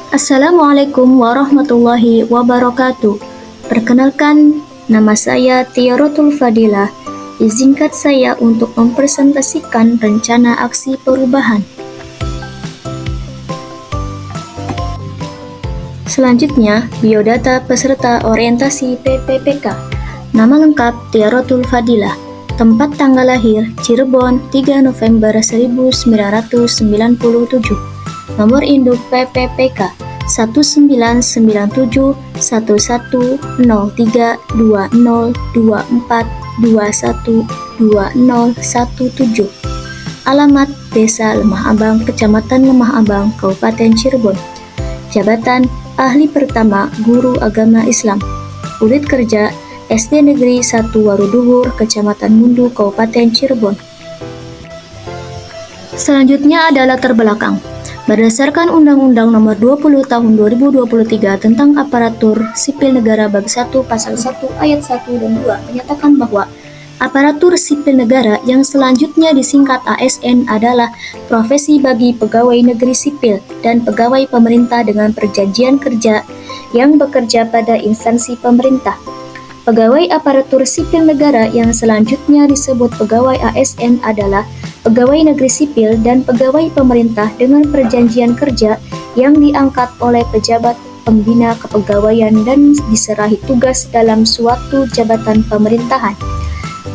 Assalamualaikum warahmatullahi wabarakatuh. Perkenalkan, nama saya Tiaratul Fadilah. Izinkan saya untuk mempresentasikan rencana aksi perubahan. Selanjutnya, biodata peserta orientasi PPPK. Nama lengkap Tiaratul Fadilah. Tempat tanggal lahir Cirebon 3 November 1997. Nomor induk PPPK 199711032024212017. Alamat Desa Lemah Abang, Kecamatan Lemah Abang, Kabupaten Cirebon. Jabatan Ahli Pertama Guru Agama Islam. Unit kerja SD Negeri 1 Waruduwur, Kecamatan Mundu, Kabupaten Cirebon. Selanjutnya adalah latar belakang. Berdasarkan Undang-Undang Nomor 20 Tahun 2023 tentang Aparatur Sipil Negara Bab 1 Pasal 1 Ayat 1 dan 2 menyatakan bahwa aparatur sipil negara yang selanjutnya disingkat ASN adalah profesi bagi pegawai negeri sipil dan pegawai pemerintah dengan perjanjian kerja yang bekerja pada instansi pemerintah. Pegawai aparatur sipil negara yang selanjutnya disebut pegawai ASN adalah pegawai negeri sipil dan pegawai pemerintah dengan perjanjian kerja yang diangkat oleh pejabat pembina kepegawaian dan diserahi tugas dalam suatu jabatan pemerintahan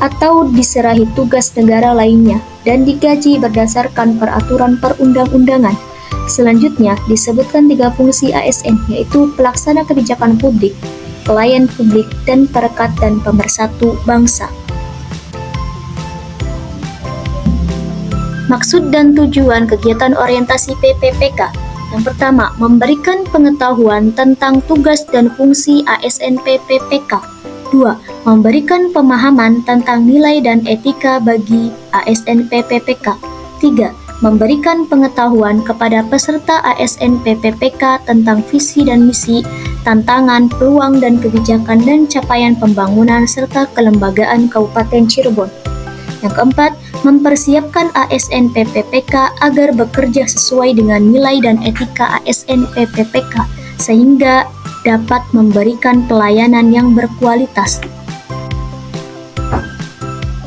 atau diserahi tugas negara lainnya dan digaji berdasarkan peraturan perundang-undangan. Selanjutnya disebutkan 3 fungsi ASN, yaitu pelaksana kebijakan publik, pelayan publik, dan perekat dan pemersatu bangsa. Maksud dan tujuan kegiatan orientasi PPPK. Yang pertama, memberikan pengetahuan tentang tugas dan fungsi ASN PPPK. 2. Memberikan pemahaman tentang nilai dan etika bagi ASN PPPK. 3. Memberikan pengetahuan kepada peserta ASN PPPK tentang visi dan misi, tantangan, peluang dan kebijakan dan capaian pembangunan serta kelembagaan Kabupaten Cirebon. Yang keempat, mempersiapkan ASN PPPK agar bekerja sesuai dengan nilai dan etika ASN PPPK sehingga dapat memberikan pelayanan yang berkualitas.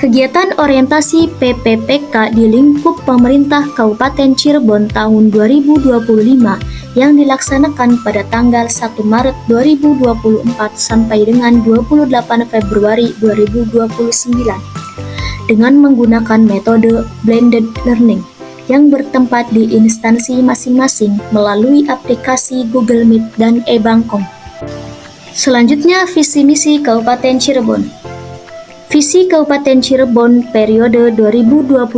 Kegiatan orientasi PPPK di lingkup pemerintah Kabupaten Cirebon tahun 2025 yang dilaksanakan pada tanggal 1 Maret 2024 sampai dengan 28 Februari 2029. Dengan menggunakan metode blended learning yang bertempat di instansi masing-masing melalui aplikasi Google Meet dan e-Bangkong. Selanjutnya, visi misi Kabupaten Cirebon. Visi Kabupaten Cirebon periode 2025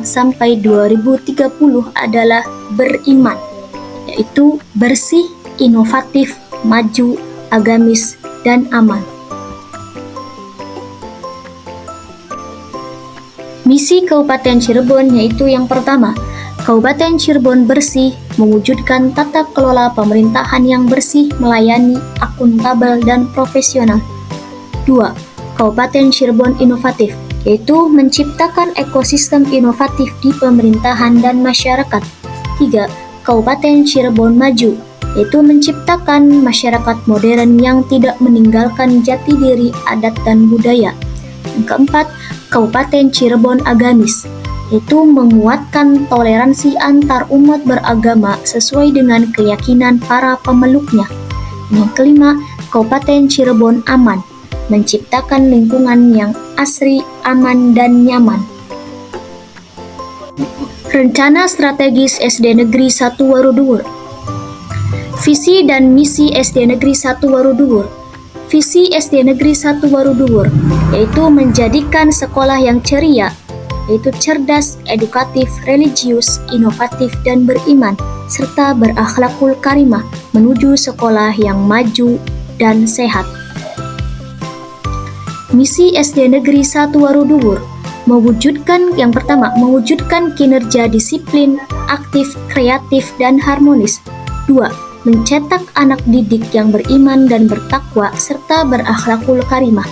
sampai 2030 adalah beriman, yaitu bersih, inovatif, maju, agamis, dan aman. Misi Kabupaten Cirebon yaitu yang pertama, Kabupaten Cirebon bersih, mewujudkan tata kelola pemerintahan yang bersih, melayani, akuntabel, dan profesional. 2. Kabupaten Cirebon inovatif, yaitu menciptakan ekosistem inovatif di pemerintahan dan masyarakat. 3. Kabupaten Cirebon maju, yaitu menciptakan masyarakat modern yang tidak meninggalkan jati diri, adat, dan budaya. Yang keempat, Kabupaten Cirebon agamis, yaitu menguatkan toleransi antar umat beragama sesuai dengan keyakinan para pemeluknya. Yang kelima, Kabupaten Cirebon aman, menciptakan lingkungan yang asri, aman, dan nyaman. Rencana strategis SD Negeri 1 Waruduwur. Visi dan misi SD Negeri 1 Waruduwur. Visi SD Negeri 1 Waruduwur yaitu menjadikan sekolah yang ceria, yaitu cerdas, edukatif, religius, inovatif, dan beriman, serta berakhlakul karimah menuju sekolah yang maju dan sehat. Misi SD Negeri 1 Waruduwur mewujudkan yang pertama, mewujudkan kinerja disiplin, aktif, kreatif, dan harmonis. 2. Mencetak anak didik yang beriman dan bertakwa serta berakhlakul karimah.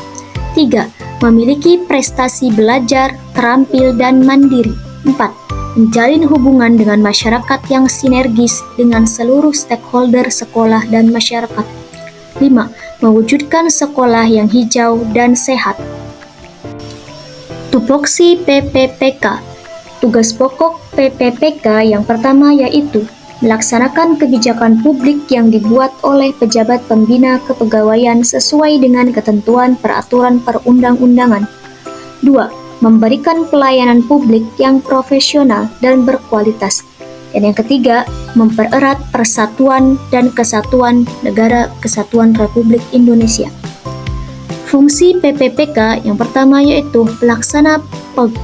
3. Memiliki prestasi belajar, terampil, dan mandiri. 4. menjalin hubungan dengan masyarakat yang sinergis dengan seluruh stakeholder sekolah dan masyarakat. 5. Mewujudkan sekolah yang hijau dan sehat. Tupoksi PPPK. Tugas pokok PPPK yang pertama yaitu melaksanakan kebijakan publik yang dibuat oleh pejabat pembina kepegawaian sesuai dengan ketentuan peraturan perundang-undangan. 2. Memberikan pelayanan publik yang profesional dan berkualitas. Dan yang ketiga, mempererat persatuan dan kesatuan Negara Kesatuan Republik Indonesia. Fungsi PPPK yang pertama yaitu pelaksana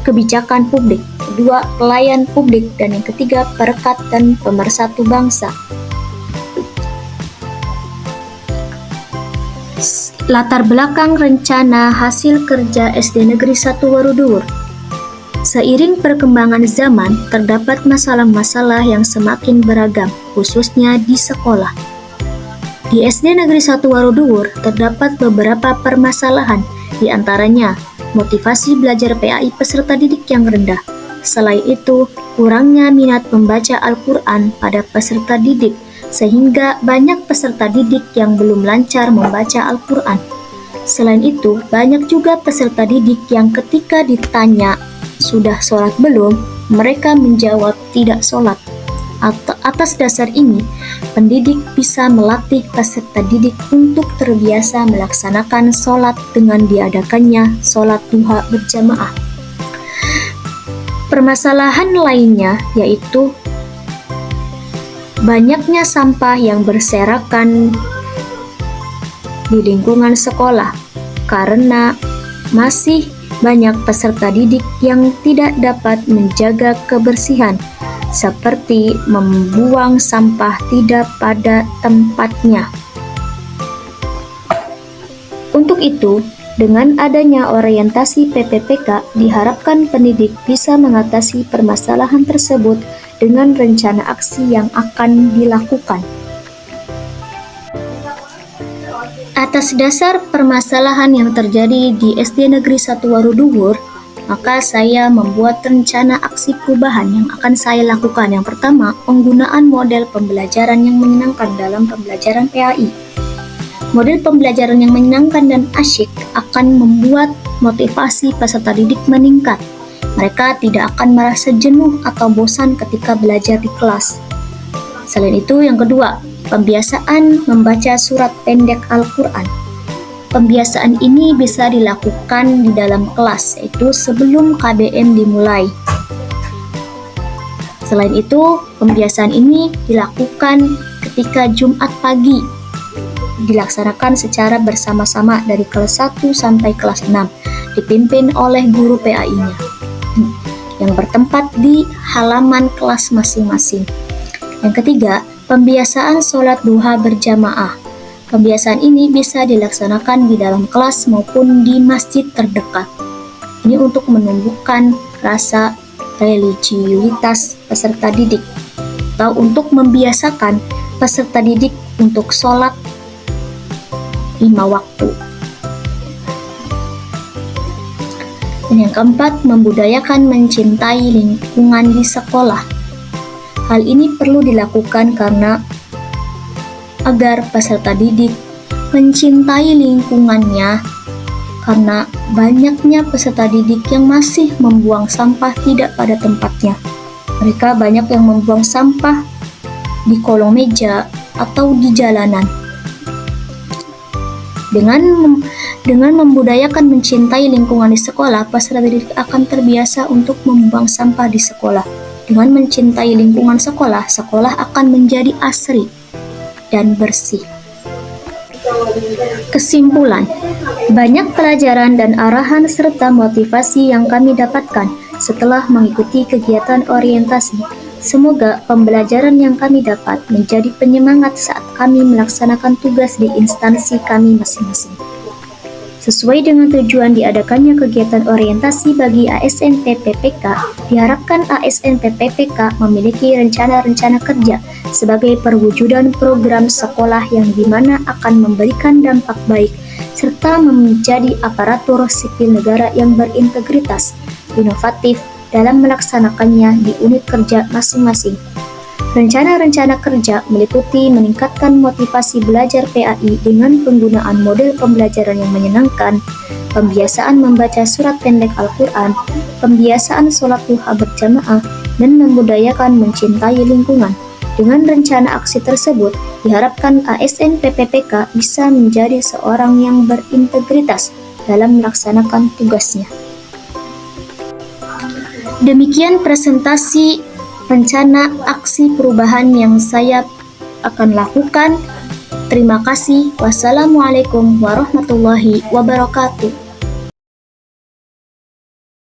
kebijakan publik, kedua pelayan publik, dan yang ketiga perekat dan pemersatu bangsa. Latar belakang rencana hasil kerja SD Negeri 1 Waruduwur. Seiring perkembangan zaman, terdapat masalah-masalah yang semakin beragam, khususnya di sekolah. Di SD Negeri 1 Waruduwur terdapat beberapa permasalahan, di antaranya motivasi belajar PAI peserta didik yang rendah. Selain itu, kurangnya minat membaca Al-Quran pada peserta didik, sehingga banyak peserta didik yang belum lancar membaca Al-Quran. Selain itu, banyak juga peserta didik yang ketika ditanya sudah sholat belum, mereka menjawab tidak sholat. Atas dasar ini, pendidik bisa melatih peserta didik untuk terbiasa melaksanakan sholat dengan diadakannya sholat duha berjamaah. Permasalahan lainnya yaitu banyaknya sampah yang berserakan di lingkungan sekolah karena masih banyak peserta didik yang tidak dapat menjaga kebersihan, seperti membuang sampah tidak pada tempatnya. Untuk itu, dengan adanya orientasi PPPK, diharapkan pendidik bisa mengatasi permasalahan tersebut dengan rencana aksi yang akan dilakukan. Atas dasar permasalahan yang terjadi di SD Negeri 1 Waruduwur, maka saya membuat rencana aksi perubahan yang akan saya lakukan. Yang pertama, penggunaan model pembelajaran yang menyenangkan dalam pembelajaran PAI. Model pembelajaran yang menyenangkan dan asyik akan membuat motivasi peserta didik meningkat. Mereka tidak akan merasa jenuh atau bosan ketika belajar di kelas. Selain itu, yang kedua, pembiasaan membaca surat pendek Al-Quran. Pembiasaan ini bisa dilakukan di dalam kelas, yaitu sebelum KBM dimulai. Selain itu, pembiasaan ini dilakukan ketika Jumat pagi, dilaksanakan secara bersama-sama dari kelas 1 sampai kelas 6, dipimpin oleh guru PAI-nya, yang bertempat di halaman kelas masing-masing. Yang ketiga, pembiasaan sholat duha berjamaah. Pembiasaan ini bisa dilaksanakan di dalam kelas maupun di masjid terdekat. Ini untuk menumbuhkan rasa religiusitas peserta didik, atau untuk membiasakan peserta didik untuk sholat 5 waktu. Dan yang keempat, membudayakan mencintai lingkungan di sekolah. Hal ini perlu dilakukan karena agar peserta didik mencintai lingkungannya, karena banyaknya peserta didik yang masih membuang sampah tidak pada tempatnya. Mereka banyak yang membuang sampah di kolong meja atau di jalanan. Dengan membudayakan mencintai lingkungan di sekolah, peserta didik akan terbiasa untuk membuang sampah di sekolah. Dengan mencintai lingkungan sekolah, sekolah akan menjadi asri dan bersih. Kesimpulan, banyak pelajaran dan arahan serta motivasi yang kami dapatkan setelah mengikuti kegiatan orientasi. Semoga pembelajaran yang kami dapat menjadi penyemangat saat kami melaksanakan tugas di instansi kami masing-masing. Sesuai dengan tujuan diadakannya kegiatan orientasi bagi ASN PPPK, diharapkan ASN PPPK memiliki rencana-rencana kerja sebagai perwujudan program sekolah yang dimana akan memberikan dampak baik serta menjadi aparatur sipil negara yang berintegritas, inovatif, dalam melaksanakannya di unit kerja masing-masing. Rencana-rencana kerja meliputi meningkatkan motivasi belajar PAI dengan penggunaan model pembelajaran yang menyenangkan, pembiasaan membaca surat pendek Al-Quran, pembiasaan sholat duha berjamaah, dan membudayakan mencintai lingkungan. Dengan rencana aksi tersebut, diharapkan ASN PPPK bisa menjadi seorang yang berintegritas dalam melaksanakan tugasnya. Demikian presentasi rencana aksi perubahan yang saya akan lakukan. Terima kasih. Wassalamualaikum warahmatullahi wabarakatuh.